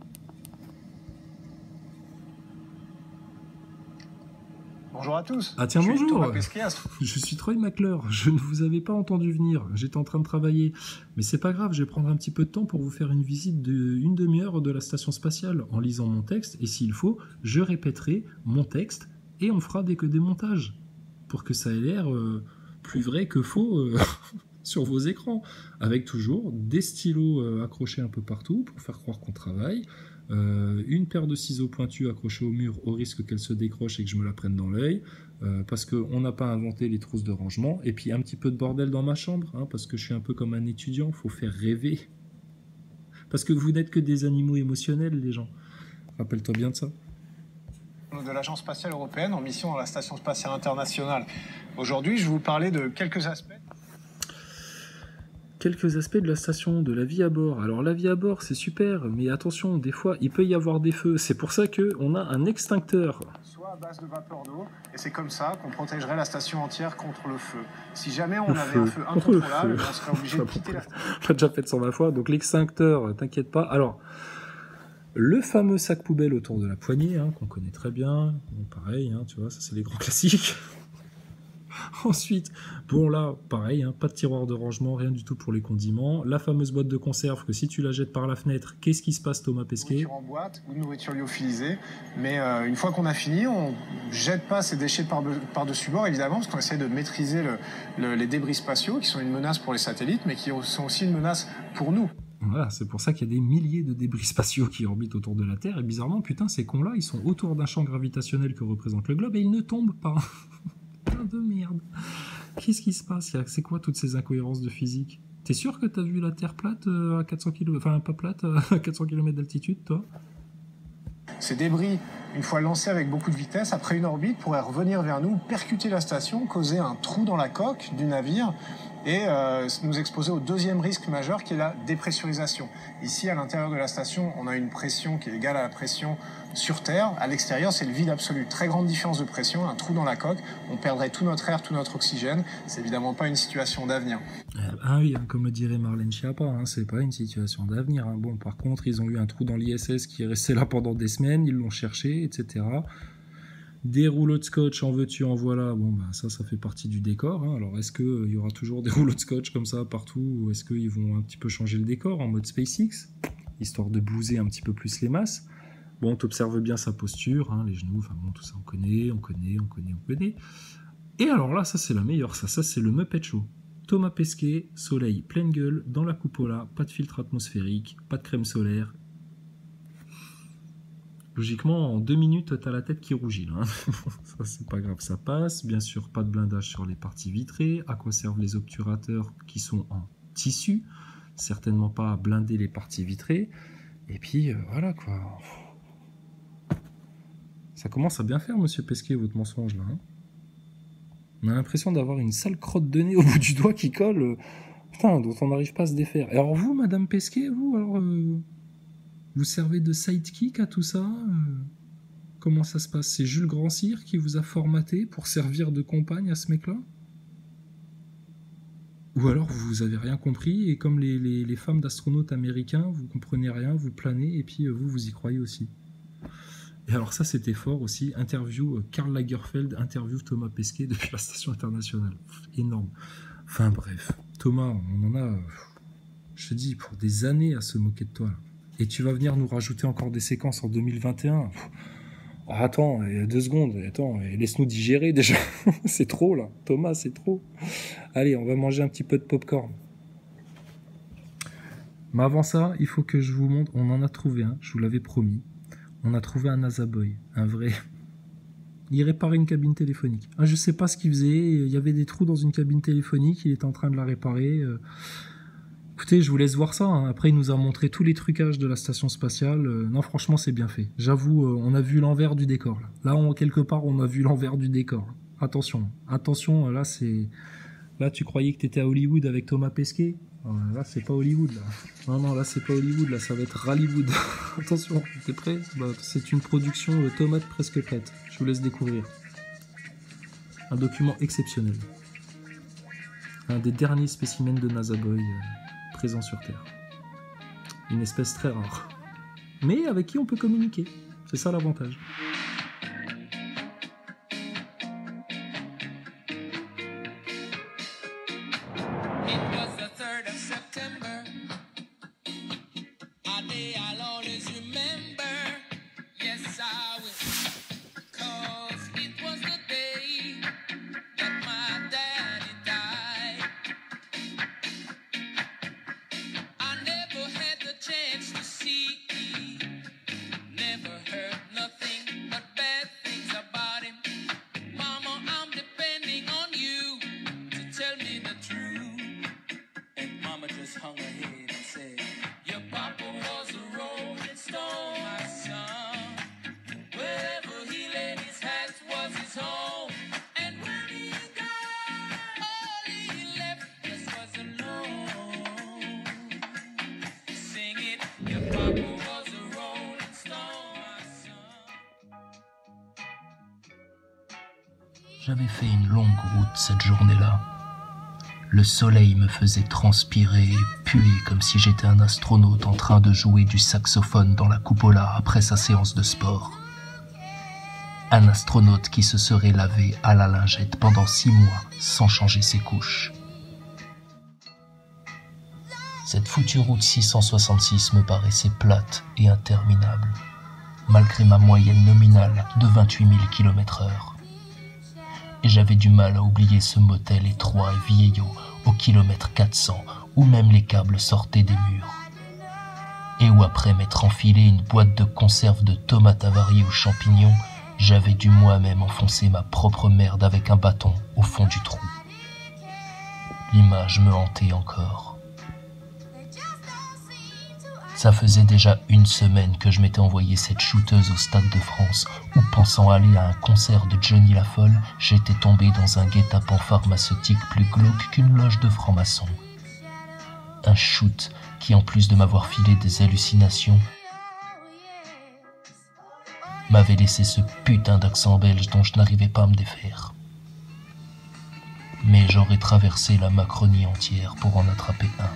Bonjour à tous. Ah tiens, Je suis bonjour. Thomas Pesquet, Je suis Troy McClure. Je ne vous avais pas entendu venir. J'étais en train de travailler. Mais c'est pas grave, je vais prendre un petit peu de temps pour vous faire une visite d'une demi-heure de la station spatiale en lisant mon texte. Et s'il faut, je répéterai mon texte et on fera des montages pour que ça ait l'air plus vrai que faux sur vos écrans. Avec toujours des stylos accrochés un peu partout pour faire croire qu'on travaille. Une paire de ciseaux pointus accrochés au mur au risque qu'elle se décroche et que je me la prenne dans l'œil parce qu'on n'a pas inventé les trousses de rangement, et puis un petit peu de bordel dans ma chambre parce que je suis un peu comme un étudiant, faut faire rêver parce que vous n'êtes que des animaux émotionnels, les gens, rappelle-toi bien de ça. De l'Agence spatiale européenne en mission dans la Station spatiale internationale. Aujourd'hui, je vais vous parler de quelques aspects de la station, de la vie à bord. Alors la vie à bord, c'est super, mais attention, des fois, il peut y avoir des feux. C'est pour ça qu'on a un extincteur. Soit à base de vapeur d'eau, et c'est comme ça qu'on protégerait la station entière contre le feu. Si jamais on avait un feu incontrôlable, on serait obligé de quitter la station. On l'a déjà fait 120 fois, donc l'extincteur, t'inquiète pas. Alors, le fameux sac poubelle autour de la poignée, qu'on connaît très bien. Bon, pareil, tu vois, ça c'est les grands classiques. Ensuite, bon là, pareil, pas de tiroir de rangement, rien du tout pour les condiments. La fameuse boîte de conserve que si tu la jettes par la fenêtre, qu'est-ce qui se passe, Thomas Pesquet ? Nourriture en boîte ou de nourriture lyophilisée. Mais une fois qu'on a fini, on jette pas ces déchets par-dessus bord, évidemment, parce qu'on essaie de maîtriser les débris spatiaux, qui sont une menace pour les satellites, mais qui sont aussi une menace pour nous. Voilà, c'est pour ça qu'il y a des milliers de débris spatiaux qui orbitent autour de la Terre, et bizarrement, putain, ces cons-là, ils sont autour d'un champ gravitationnel que représente le globe, et ils ne tombent pas. De merde. Qu'est-ce qui se passe ? C'est quoi toutes ces incohérences de physique ? T'es sûr que t'as vu la Terre plate à 400 km, enfin pas plate, à 400 km d'altitude, toi ? Ces débris, une fois lancés avec beaucoup de vitesse, après une orbite, pourraient revenir vers nous, percuter la station, causer un trou dans la coque du navire et nous exposer au deuxième risque majeur qui est la dépressurisation. Ici, à l'intérieur de la station, on a une pression qui est égale à la pression sur Terre. À l'extérieur, c'est le vide absolu. Très grande différence de pression, un trou dans la coque. On perdrait tout notre air, tout notre oxygène. C'est évidemment pas une situation d'avenir. Ah oui, comme le dirait Marlène Schiappa, c'est pas une situation d'avenir. Bon, par contre, ils ont eu un trou dans l'ISS qui est resté là pendant des semaines, ils l'ont cherché, etc. Des rouleaux de scotch, en veux-tu, en voilà. Bon, ça fait partie du décor. Alors, est-ce qu'il y aura toujours des rouleaux de scotch comme ça partout, ou est-ce qu'ils vont un petit peu changer le décor en mode SpaceX, histoire de blouser un petit peu plus les masses ? Bon, t'observes bien sa posture, les genoux, enfin bon, tout ça, on connaît. Et alors là, ça c'est la meilleure, ça c'est le Muppet Show. Thomas Pesquet, soleil pleine gueule, dans la cupola, pas de filtre atmosphérique, pas de crème solaire. Logiquement, en 2 minutes, t'as la tête qui rougit, là. Ça, c'est pas grave, ça passe. Bien sûr, pas de blindage sur les parties vitrées. À quoi servent les obturateurs qui sont en tissu ? Certainement pas à blinder les parties vitrées. Et puis, voilà, quoi. Ça commence à bien faire, monsieur Pesquet, votre mensonge, là. On a l'impression d'avoir une sale crotte de nez au bout du doigt qui colle, dont on n'arrive pas à se défaire. Et alors vous, madame Pesquet, vous servez de sidekick à tout ça ? Comment ça se passe ? C'est Jules Grand-Cyr qui vous a formaté pour servir de compagne à ce mec-là ? Ou alors vous avez rien compris et comme les femmes d'astronautes américains, vous comprenez rien, vous planez et puis vous y croyez aussi. Et alors ça c'était fort aussi, interview Karl Lagerfeld, interview Thomas Pesquet depuis la station internationale. Énorme. Enfin bref, Thomas, on en a, je te dis, pour des années à se moquer de toi. Là. Et tu vas venir nous rajouter encore des séquences en 2021. Attends, 2 secondes, laisse-nous digérer déjà. C'est trop là, Thomas, c'est trop. Allez, on va manger un petit peu de popcorn. Mais avant ça, il faut que je vous montre, on en a trouvé un, je vous l'avais promis. On a trouvé un NASA Boy, un vrai. Il réparait une cabine téléphonique. Je sais pas ce qu'il faisait, il y avait des trous dans une cabine téléphonique, il était en train de la réparer. Écoutez, je vous laisse voir ça. Après, il nous a montré tous les trucages de la station spatiale. Non, franchement, c'est bien fait. J'avoue, on a vu l'envers du décor. Là, quelque part, on a vu l'envers du décor. Attention, là, c'est... Là, tu croyais que t'étais à Hollywood avec Thomas Pesquet ? Là, c'est pas Hollywood, là. Non, là, c'est pas Hollywood, là, ça va être Rallywood. Attention, t'es prêt ? C'est une production tomate presque prête. Je vous laisse découvrir. Un document exceptionnel. Un des derniers spécimens de NASA Boy présents sur Terre. Une espèce très rare. Mais avec qui on peut communiquer. C'est ça l'avantage. J'avais fait une longue route cette journée-là. Le soleil me faisait transpirer et puer comme si j'étais un astronaute en train de jouer du saxophone dans la cupola après sa séance de sport. Un astronaute qui se serait lavé à la lingette pendant 6 mois sans changer ses couches. Cette foutue route 666 me paraissait plate et interminable, malgré ma moyenne nominale de 28 000 km/h. Et j'avais du mal à oublier ce motel étroit et vieillot au kilomètre 400 où même les câbles sortaient des murs. Et où après m'être enfilé une boîte de conserve de tomates avariées aux champignons, j'avais dû moi-même enfoncer ma propre merde avec un bâton au fond du trou. L'image me hantait encore. Ça faisait déjà 1 semaine que je m'étais envoyé cette shooteuse au Stade de France où, pensant aller à un concert de Johnny la Folle, j'étais tombé dans un guet-apens pharmaceutique plus glauque qu'une loge de francs-maçons. Un shoot qui, en plus de m'avoir filé des hallucinations, m'avait laissé ce putain d'accent belge dont je n'arrivais pas à me défaire. Mais j'aurais traversé la Macronie entière pour en attraper un.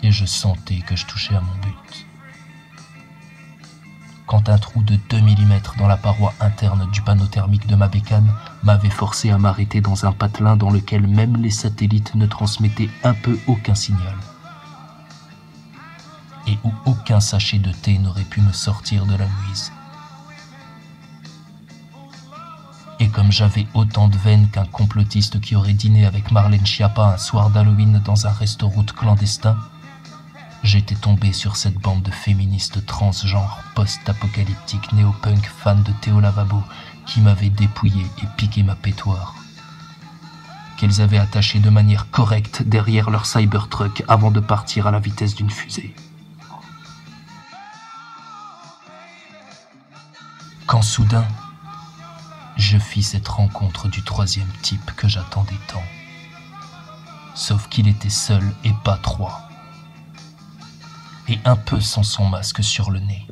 Et je sentais que je touchais à mon but. Quand un trou de 2 mm dans la paroi interne du panneau thermique de ma bécane m'avait forcé à m'arrêter dans un patelin dans lequel même les satellites ne transmettaient un peu aucun signal. Et où aucun sachet de thé n'aurait pu me sortir de la mouise. Et comme j'avais autant de veine qu'un complotiste qui aurait dîné avec Marlène Schiappa un soir d'Halloween dans un resto-route clandestin, j'étais tombé sur cette bande de féministes transgenres, post-apocalyptiques, néo-punk, fans de Théo Lavabo, qui m'avaient dépouillé et piqué ma pétoire. Qu'elles avaient attaché de manière correcte derrière leur Cybertruck avant de partir à la vitesse d'une fusée. Quand soudain, je fis cette rencontre du 3e type que j'attendais tant. Sauf qu'il était seul et pas 3. Et un peu sans son masque sur le nez.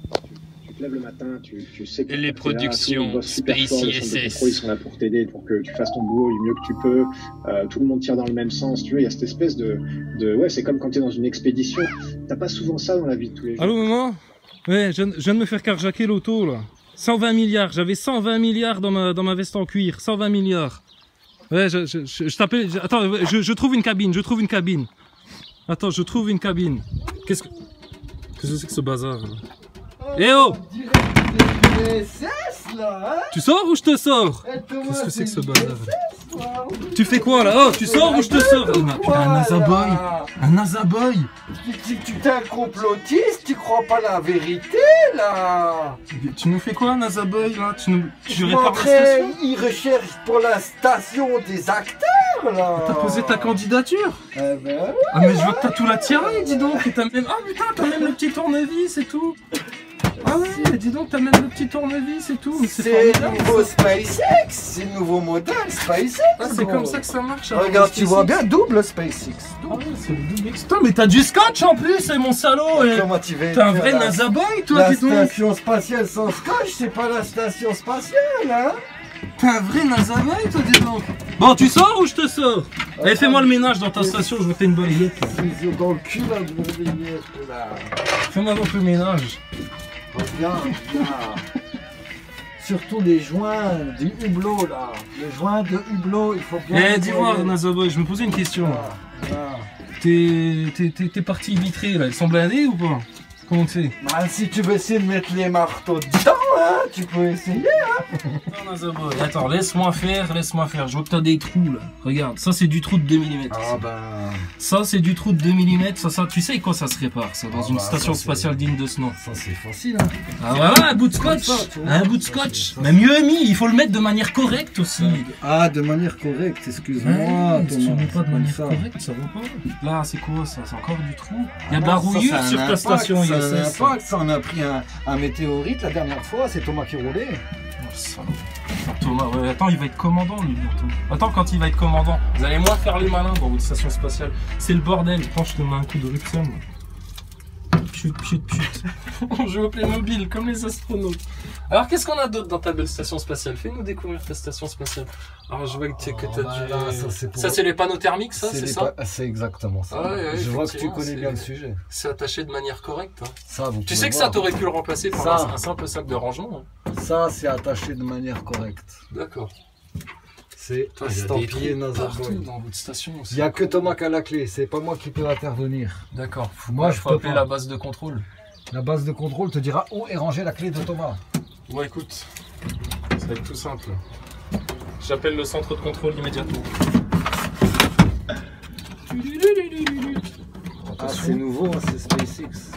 Tu te lèves le matin, tu sais que les productions Space ISS. Ils sont là pour t'aider, pour que tu fasses ton boulot du mieux que tu peux. Tout le monde tire dans le même sens. Tu vois, il y a cette espèce de ouais, c'est comme quand tu es dans une expédition. T'as pas souvent ça dans la vie de tous les jours. Allô maman? Ouais, je viens de me faire carjacker l'auto là. 120 milliards, j'avais 120 milliards dans ma veste en cuir, 120 milliards. Ouais, je t'appelle, attends, je trouve une cabine, Attends, je trouve une cabine. Qu'est-ce que c'est que ce bazar là? Eh oh! Là, hein? Tu sors ou je te sors? Qu'est-ce que c'est que ce bazar? Tu fais quoi là? Oh, tu sors ou je te sors? Un nazaboy! Tu t'es un complotiste, tu crois pas la vérité là? Tu nous fais quoi, nazaboy là? Tu répares la station? Il recherche pour la station des acteurs là! T'as posé ta candidature? Ben ouais. Ah mais je vois que t'as tout la tirée, dis donc! Et t'as même... Ah putain, t'as même le petit tournevis et tout! Ah ouais, dis donc, t'as même le petit tournevis et tout. C'est le nouveau SpaceX, c'est le nouveau modèle SpaceX. Ah, c'est comme ça que ça marche. Regarde, tu vois bien, double SpaceX. Ah ouais, c'est le double X. Putain, mais t'as du scotch en plus, c'est mon salaud. Comment tu vas? T'es un vrai nazaboy, toi, dis donc. La station spatiale sans scotch, c'est pas la station spatiale, hein? T'es un vrai nazaboy, toi, dis donc. Bon, tu sors ou je te sors? Allez, fais-moi le ménage dans ta station, je vais te faire une balayette. C'est dans le cul, là, de mon balayette, là. Fais-moi donc le ménage. Viens. Surtout les joints du hublot là. Les joints de hublot, il faut bien. Eh, dis-moi, Nazaboy, je me posais une question. Tes parties vitrées là, elles sont blindées ou pas? Comment tu fais? Bah, si tu veux essayer de mettre les marteaux dedans, hein, tu peux essayer. Hein. Non, Nazaboy, attends, laisse-moi faire. Je vois que t'as des trous là. Regarde, ça c'est du trou de 2 mm. Ah ben. Ça c'est du trou de 2 mm. Ça, tu sais quoi ça se répare ça dans une station spatiale digne de ce nom? Ça c'est facile. Hein. Ah voilà, un bout de scotch. Un bout de scotch. Mais mieux mis, il faut le mettre de manière correcte aussi. Ah, de manière correcte, excuse-moi. Si tu ne mets pas de manière correcte, ça va pas. Là, c'est quoi ça? C'est encore du trou? Il y a de la rouillure sur ta station ISS. Ça en a pris un météorite la dernière fois, c'est Thomas qui roulait. Oh, salaud. Thomas, ouais, attends, il va être commandant lui bientôt. Attends, quand il va être commandant, vous allez moins faire les malins dans votre station spatiale. C'est le bordel. Quand je te mets un coup de Ruxon. Chut. On joue au Playmobil comme les astronautes. Alors, qu'est-ce qu'on a d'autre dans ta belle station spatiale? Fais-nous découvrir ta station spatiale. Alors, je vois que t'as du... Ça, c'est les panneaux thermiques, ça, c'est ça? C'est exactement ça. Ah, ouais, je vois que tu connais bien le sujet. C'est attaché de manière correcte. Hein. Ça, tu sais que ça, t'aurais pu le remplacer par un simple sac de rangement. Hein. Ça, c'est attaché de manière correcte. D'accord. C'est estampillé partout dans votre station. Il n'y a que Thomas qui a la clé, c'est pas moi qui peux intervenir. D'accord. Moi, je peux appeler la base de contrôle. La base de contrôle te dira où est rangée la clé de Thomas. Bon, écoute, ça va être tout simple. J'appelle le centre de contrôle immédiatement. Ah, c'est nouveau, c'est SpaceX.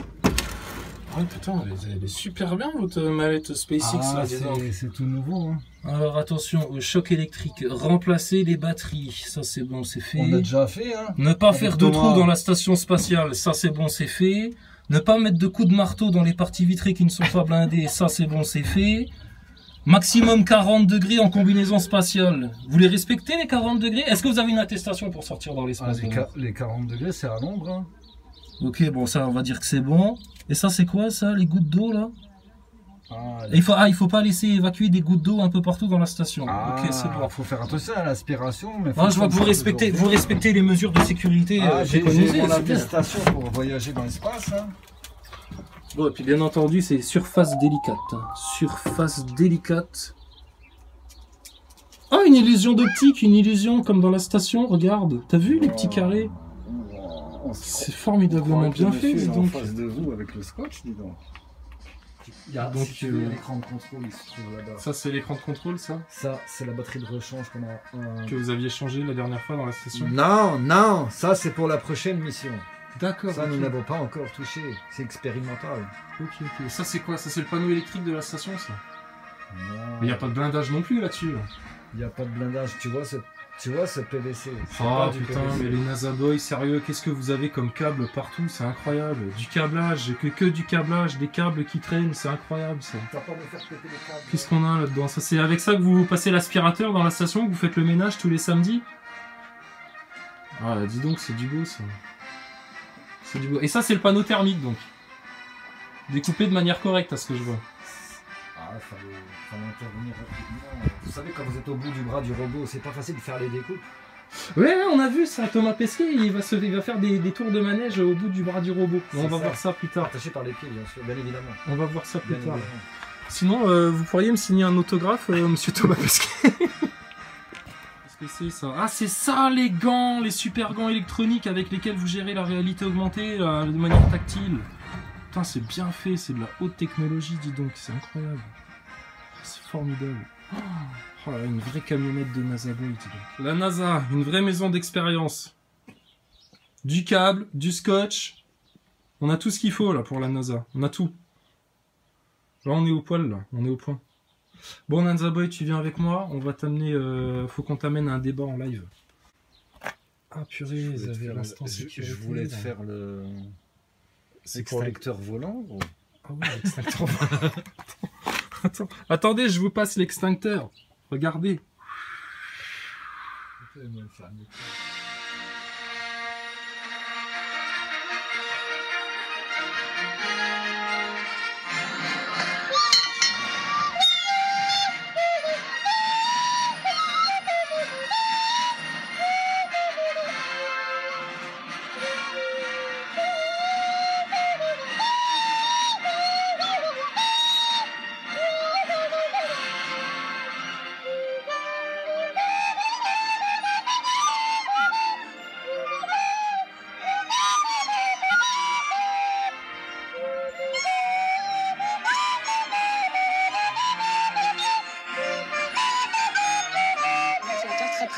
Ah putain, elle est super bien votre mallette SpaceX là, c'est tout nouveau. Hein. Alors attention au choc électrique, remplacer les batteries, ça c'est bon, c'est fait. On a déjà fait. Hein. Ne pas faire de trous dans la station spatiale, ça c'est bon, c'est fait. Ne pas mettre de coups de marteau dans les parties vitrées qui ne sont pas blindées, ça c'est bon, c'est fait. Maximum 40 degrés en combinaison spatiale. Vous les respectez les 40 degrés? Est-ce que vous avez une attestation pour sortir dans l'espace? Les 40 degrés c'est à l'ombre. Hein. Ok, bon ça on va dire que c'est bon. Et ça c'est quoi ça, les gouttes d'eau là? Il faut pas laisser évacuer des gouttes d'eau un peu partout dans la station. Ok, c'est bon. Faut faire attention à l'aspiration. Je vois que vous respectez les mesures de sécurité. J'ai mon attestation pour voyager dans l'espace. Hein. Bon, et puis bien entendu, c'est surface délicate. Hein. Surface délicate. Ah, une illusion d'optique, une illusion comme dans la station. Regarde, t'as vu les petits carrés? C'est formidablement bien fait, dis donc. En face de vous avec le scotch, dis donc. Il y a donc l'écran de contrôle, il se trouve là-bas. Ça, c'est l'écran de contrôle, ça? Ça, c'est la batterie de rechange qu'on a. Que vous aviez changé la dernière fois dans la station? Non, ça c'est pour la prochaine mission. D'accord. Ça, nous n'avons pas encore touché. C'est expérimental. Ok. Ça, c'est quoi? Ça, c'est le panneau électrique de la station, ça? Non. Mais il n'y a pas de blindage non plus là-dessus. Là. Il n'y a pas de blindage. Tu vois ce PVC. Oh putain, PVC. Mais les NASA Boys, sérieux, qu'est-ce que vous avez comme câble partout? C'est incroyable. Du câblage, que du câblage, des câbles qui traînent, c'est incroyable ça. Tu vas pas me faire péter les câbles. Qu'est-ce qu'on a là-dedans? Ça, c'est avec ça que vous passez l'aspirateur dans la station, que vous faites le ménage tous les samedis? Ah, dis donc, c'est du beau ça. C'est du beau. Et ça, c'est le panneau thermique donc. Découpé de manière correcte à ce que je vois. Ah, fallait intervenir rapidement. Vous savez, quand vous êtes au bout du bras du robot, c'est pas facile de faire les découpes. Ouais, on a vu ça. Thomas Pesquet, il va faire des tours de manège au bout du bras du robot. On va voir ça plus tard. Attaché par les pieds, bien sûr, bien évidemment. On va voir ça plus tard. Sinon, vous pourriez me signer un autographe, monsieur Thomas Pesquet? Qu'est-ce que c'est ça? Ah, c'est ça les gants, les super gants électroniques avec lesquels vous gérez la réalité augmentée de manière tactile. Putain, c'est bien fait, c'est de la haute technologie, dis donc, c'est incroyable. C'est formidable. Oh là, une vraie camionnette de NASA Boy, dis donc. La NASA, une vraie maison d'expérience. Du câble, du scotch. On a tout ce qu'il faut là pour la NASA, on a tout. Là, on est au poil, là, on est au point. Bon, NASA Boy, tu viens avec moi, on va t'amener... faut qu'on t'amène à un débat en live. Ah purée, vous avez l'instant sécurité. Je voulais te faire le... L'extincteur volant ou... Ah oui, l'extincteur volant. Attendez, je vous passe l'extincteur. Regardez.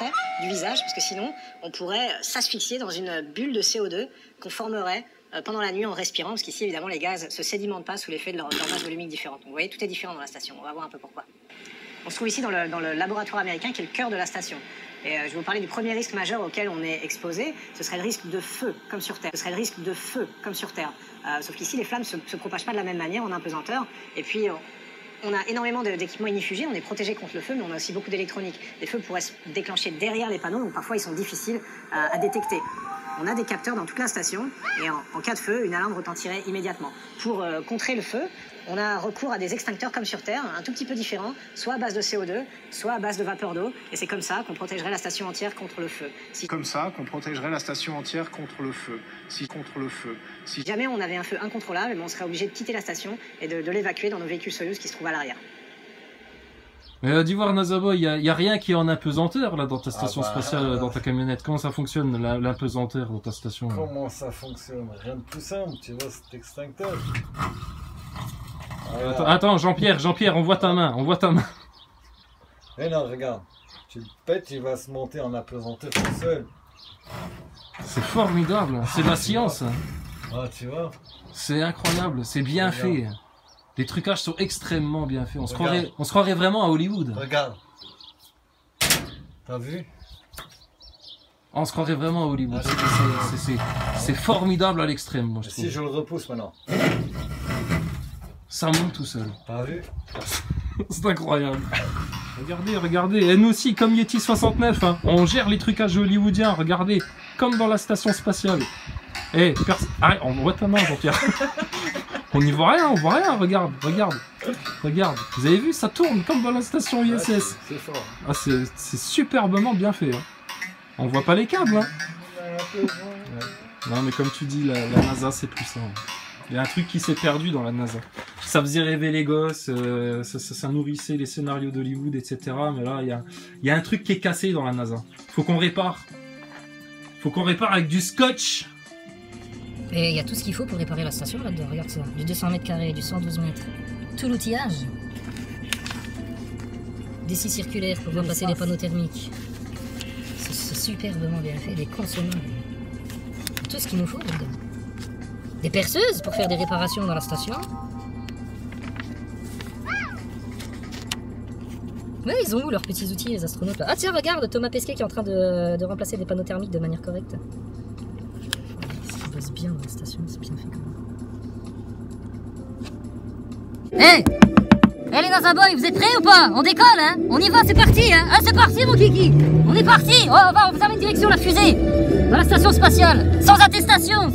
près du visage, parce que sinon, on pourrait s'asphyxier dans une bulle de CO2 qu'on formerait pendant la nuit en respirant, parce qu'ici, évidemment, les gaz se sédimentent pas sous l'effet de leur masse volumique différente. Donc, vous voyez, tout est différent dans la station. On va voir un peu pourquoi. On se trouve ici dans le laboratoire américain, qui est le cœur de la station. Et je vais vous parler du premier risque majeur auquel on est exposé. Ce serait le risque de feu, comme sur Terre. Sauf qu'ici, les flammes ne se propagent pas de la même manière en apesanteur. Et puis, on a énormément d'équipements ignifugés. On est protégé contre le feu, mais on a aussi beaucoup d'électronique. Les feux pourraient se déclencher derrière les panneaux, donc parfois, ils sont difficiles à détecter. On a des capteurs dans toute la station, et en cas de feu, une alarme retentirait immédiatement. Pour contrer le feu, on a recours à des extincteurs comme sur Terre, un tout petit peu différents, soit à base de CO2, soit à base de vapeur d'eau, et c'est comme ça qu'on protégerait la station entière contre le feu. Si jamais on avait un feu incontrôlable, on serait obligé de quitter la station et de l'évacuer dans nos véhicules Soyuz qui se trouvent à l'arrière. Mais d'Ivoire Nazaboy, il y a rien qui est en apesanteur là dans ta station spatiale, dans ta camionnette. Comment ça fonctionne l'apesanteur dans ta station? Comment ça fonctionne? Rien de plus simple, tu vois cet extincteur. Attends, Jean-Pierre, on voit ta main, Mais non, regarde, tu le pètes, il va se monter en apesanteur tout seul. C'est formidable, c'est de la science. Ah, tu vois. C'est incroyable, c'est bien fait. Les trucages sont extrêmement bien faits. On se croirait vraiment à Hollywood. Regarde. T'as vu? On se croirait vraiment à Hollywood. C'est formidable à l'extrême, moi je trouve. Si je le repousse maintenant. Ça monte tout seul. T'as vu? C'est incroyable. Regardez. Et nous aussi, comme Yeti 69, hein, on gère les trucages hollywoodiens. Regardez, comme dans la station spatiale. Arrête, on voit ta main, Jean-Pierre. On n'y voit rien, regarde. Vous avez vu, ça tourne comme dans la station ISS. C'est fort. Ah, c'est superbement bien fait. Hein. On voit pas les câbles. Hein. Non, mais comme tu dis, la NASA, c'est plus ça. Il y a un truc qui s'est perdu dans la NASA. Ça faisait rêver les gosses, ça nourrissait les scénarios d'Hollywood, etc. Mais là, il y a un truc qui est cassé dans la NASA. Faut qu'on répare avec du scotch. Et il y a tout ce qu'il faut pour réparer la station là-dedans, regarde ça. Du 200 mètres carrés, du 112 mètres. Tout l'outillage. Des scies circulaires pour remplacer les panneaux thermiques. C'est superbement bien fait, des consommables. Tout ce qu'il nous faut là-dedans. Des perceuses pour faire des réparations dans la station. Ouais, ils ont où leurs petits outils, les astronautes là? Ah tiens, regarde, Thomas Pesquet qui est en train de remplacer des panneaux thermiques de manière correcte. Ça passe bien dans la station, c'est bien fait quand même. Hey, les NASA Boys, vous êtes prêts ou pas? On décolle, hein? On y va, c'est parti, hein? Ah, c'est parti, mon kiki! On est parti! Oh, on vous amène direction la fusée! Dans la station spatiale! Sans attestation!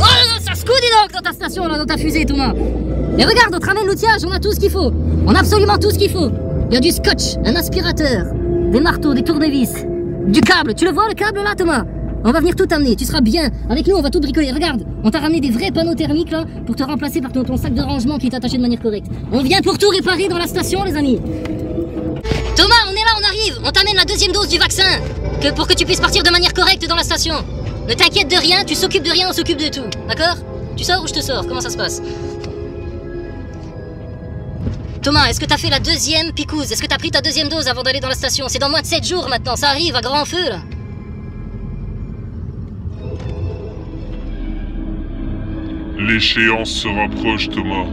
Oh, ça se coud, dis donc, dans ta station, là, dans ta fusée, Thomas! Mais regarde, on te ramène l'outillage, on a tout ce qu'il faut! On a absolument tout ce qu'il faut! Il y a du scotch, un aspirateur, des marteaux, des tournevis, du câble! Tu le vois, le câble, là, Thomas? On va venir tout amener, tu seras bien. Avec nous, on va tout bricoler. Regarde, on t'a ramené des vrais panneaux thermiques là pour te remplacer par ton sac de rangement qui est attaché de manière correcte. On vient pour tout réparer dans la station, les amis. Thomas, on est là, on arrive. On t'amène la deuxième dose du vaccin pour que tu puisses partir de manière correcte dans la station. Ne t'inquiète de rien, tu s'occupes de rien, on s'occupe de tout. D'accord? Tu sors ou je te sors? Comment ça se passe? Thomas, est-ce que t'as fait la deuxième picouse? Est-ce que t'as pris ta deuxième dose avant d'aller dans la station? C'est dans moins de 7 jours maintenant, ça arrive à grand feu là. L'échéance se rapproche, Thomas.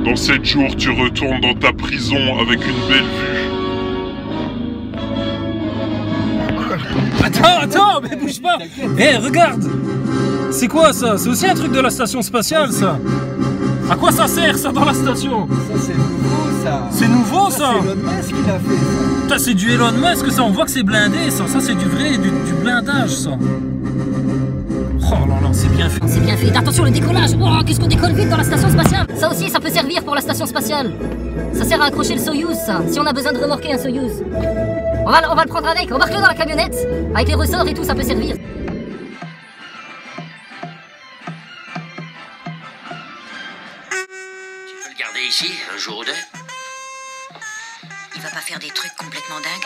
Dans 7 jours, tu retournes dans ta prison avec une belle vue. Attends, mais bouge pas. Regarde. C'est quoi ça? C'est aussi un truc de la station spatiale, ça. À quoi ça sert, ça, dans la station? Ça, c'est nouveau, ça. C'est nouveau, ça. C'est Elon Musk qui l'a fait, ça. C'est du Elon Musk, ça. On voit que c'est blindé, ça. Ça, c'est du vrai, du blindage, ça. Oh là là, c'est bien fait. C'est bien fait. Attention, le décollage. Oh, qu'est-ce qu'on décolle vite dans la station spatiale. Ça aussi, ça peut servir pour la station spatiale. Ça sert à accrocher le Soyuz, ça. Si on a besoin de remorquer un Soyuz. On va le prendre avec. Embarque-le dans la camionnette. Avec les ressorts et tout, ça peut servir. Tu peux le garder ici, un jour ou deux? Il va pas faire des trucs complètement dingues?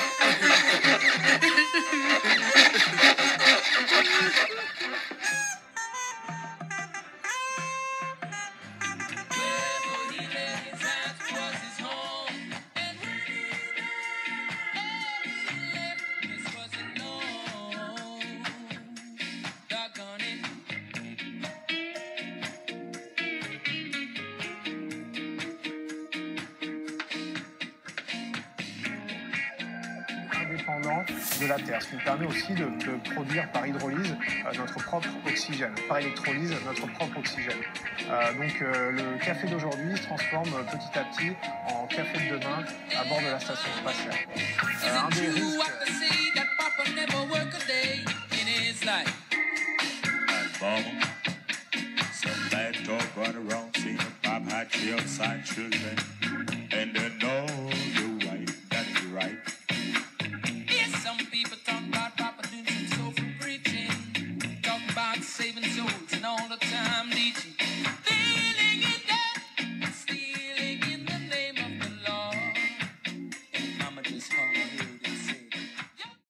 rayonnement de la Terre, ce qui nous permet aussi de produire par hydrolyse notre propre oxygène, par électrolyse notre propre oxygène. Donc le café d'aujourd'hui se transforme petit à petit en café de demain à bord de la station spatiale. Un des risques... Some bad talk right around, seeing Pop had 3 outside children.